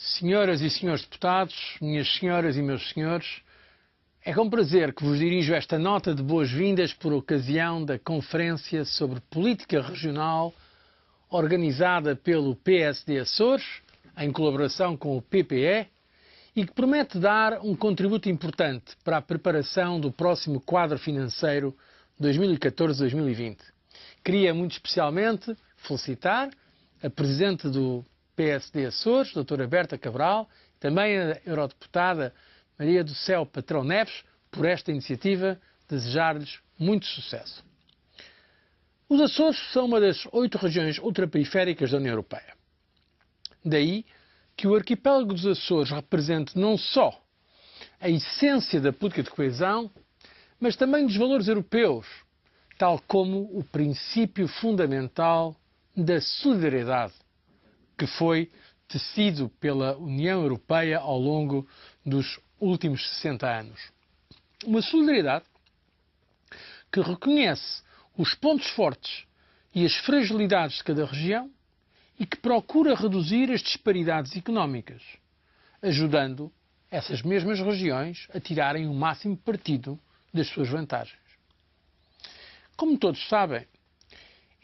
Senhoras e senhores deputados, minhas senhoras e meus senhores, é com prazer que vos dirijo esta nota de boas-vindas por ocasião da Conferência sobre Política Regional organizada pelo PSD Açores, em colaboração com o PPE, e que promete dar um contributo importante para a preparação do próximo quadro financeiro 2014-2020. Queria muito especialmente felicitar a Presidente do PSD Açores, doutora Berta Cabral, também a Eurodeputada Maria do Céu Patrão Neves, por esta iniciativa, desejar-lhes muito sucesso. Os Açores são uma das 8 regiões ultraperiféricas da União Europeia. Daí que o arquipélago dos Açores represente não só a essência da política de coesão, mas também dos valores europeus, tal como o princípio fundamental da solidariedade, que foi tecido pela União Europeia ao longo dos últimos 60 anos. Uma solidariedade que reconhece os pontos fortes e as fragilidades de cada região e que procura reduzir as disparidades económicas, ajudando essas mesmas regiões a tirarem o máximo partido das suas vantagens. Como todos sabem,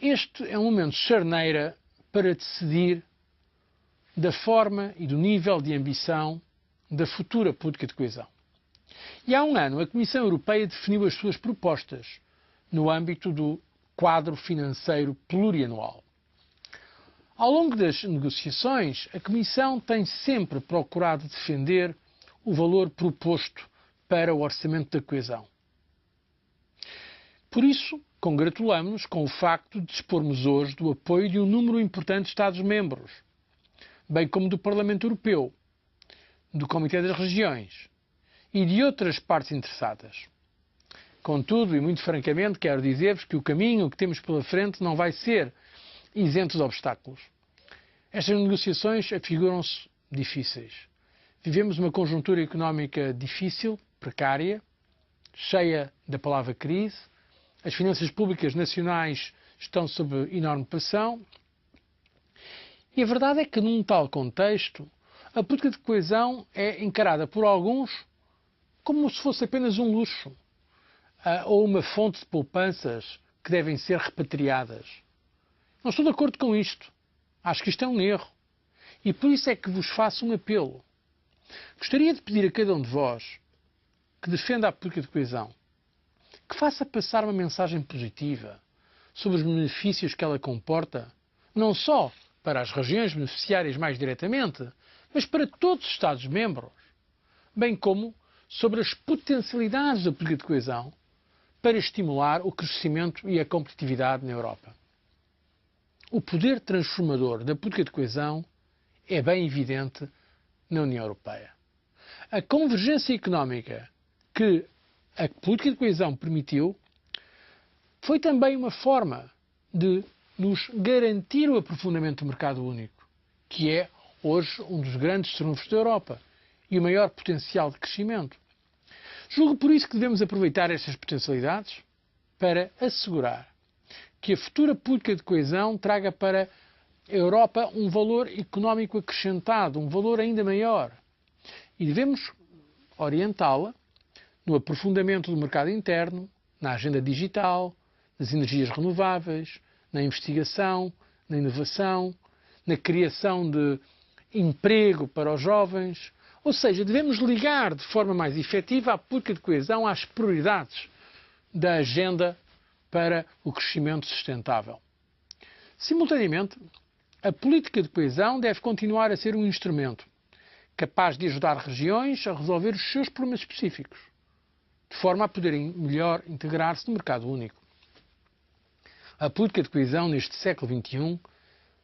este é um momento de charneira para decidir da forma e do nível de ambição da futura política de coesão. E há um ano a Comissão Europeia definiu as suas propostas no âmbito do quadro financeiro plurianual. Ao longo das negociações, a Comissão tem sempre procurado defender o valor proposto para o orçamento da coesão. Por isso, congratulamos-nos com o facto de dispormos hoje do apoio de um número importante de Estados-membros, bem como do Parlamento Europeu, do Comitê das Regiões e de outras partes interessadas. Contudo, e muito francamente, quero dizer-vos que o caminho que temos pela frente não vai ser isento de obstáculos. Estas negociações afiguram-se difíceis. Vivemos uma conjuntura económica difícil, precária, cheia da palavra crise. As finanças públicas nacionais estão sob enorme pressão. E a verdade é que, num tal contexto, a política de coesão é encarada por alguns como se fosse apenas um luxo ou uma fonte de poupanças que devem ser repatriadas. Não estou de acordo com isto. Acho que isto é um erro. E por isso é que vos faço um apelo. Gostaria de pedir a cada um de vós que defenda a política de coesão, que faça passar uma mensagem positiva sobre os benefícios que ela comporta, não só para as regiões beneficiárias mais diretamente, mas para todos os Estados-membros, bem como sobre as potencialidades da política de coesão para estimular o crescimento e a competitividade na Europa. O poder transformador da política de coesão é bem evidente na União Europeia. A convergência económica que a política de coesão permitiu foi também uma forma de nos garantir o aprofundamento do mercado único, que é hoje um dos grandes trunfos da Europa e o maior potencial de crescimento. Julgo por isso que devemos aproveitar estas potencialidades para assegurar que a futura política de coesão traga para a Europa um valor económico acrescentado, um valor ainda maior. E devemos orientá-la no aprofundamento do mercado interno, na agenda digital, nas energias renováveis, na investigação, na inovação, na criação de emprego para os jovens. Ou seja, devemos ligar de forma mais efetiva a política de coesão às prioridades da agenda para o crescimento sustentável. Simultaneamente, a política de coesão deve continuar a ser um instrumento capaz de ajudar regiões a resolver os seus problemas específicos, de forma a poderem melhor integrar-se no mercado único. A política de coesão neste século XXI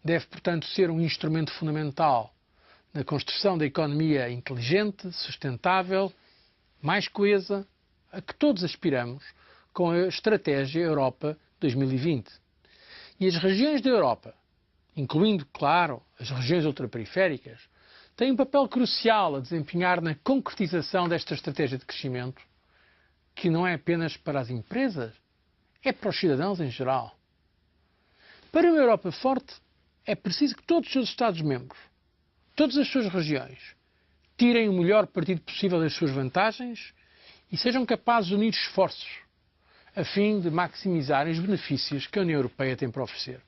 deve, portanto, ser um instrumento fundamental na construção da economia inteligente, sustentável, mais coesa, a que todos aspiramos com a Estratégia Europa 2020. E as regiões da Europa, incluindo, claro, as regiões ultraperiféricas, têm um papel crucial a desempenhar na concretização desta estratégia de crescimento, que não é apenas para as empresas, é para os cidadãos em geral. Para uma Europa forte, é preciso que todos os seus Estados-membros todas as suas regiões tirem o melhor partido possível das suas vantagens e sejam capazes de unir esforços a fim de maximizarem os benefícios que a União Europeia tem para oferecer.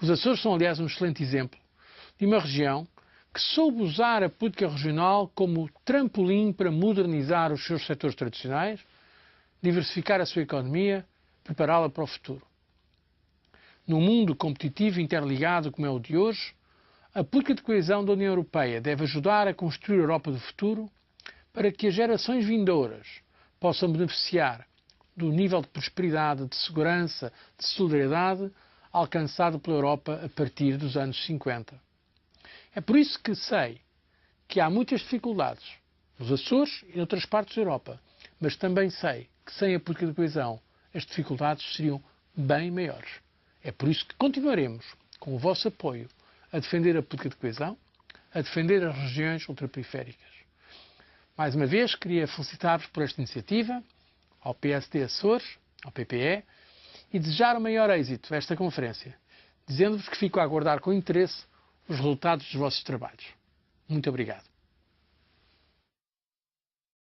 Os Açores são, aliás, um excelente exemplo de uma região que soube usar a política regional como trampolim para modernizar os seus setores tradicionais, diversificar a sua economia, prepará-la para o futuro. Num mundo competitivo e interligado como é o de hoje, a política de coesão da União Europeia deve ajudar a construir a Europa do futuro para que as gerações vindouras possam beneficiar do nível de prosperidade, de segurança, de solidariedade alcançado pela Europa a partir dos anos 50. É por isso que sei que há muitas dificuldades nos Açores e em outras partes da Europa, mas também sei que sem a política de coesão as dificuldades seriam bem maiores. É por isso que continuaremos, com o vosso apoio, a defender a política de coesão, a defender as regiões ultraperiféricas. Mais uma vez, queria felicitar-vos por esta iniciativa, ao PSD Açores, ao PPE, e desejar o maior êxito a esta conferência, dizendo-vos que fico a aguardar com interesse os resultados dos vossos trabalhos. Muito obrigado.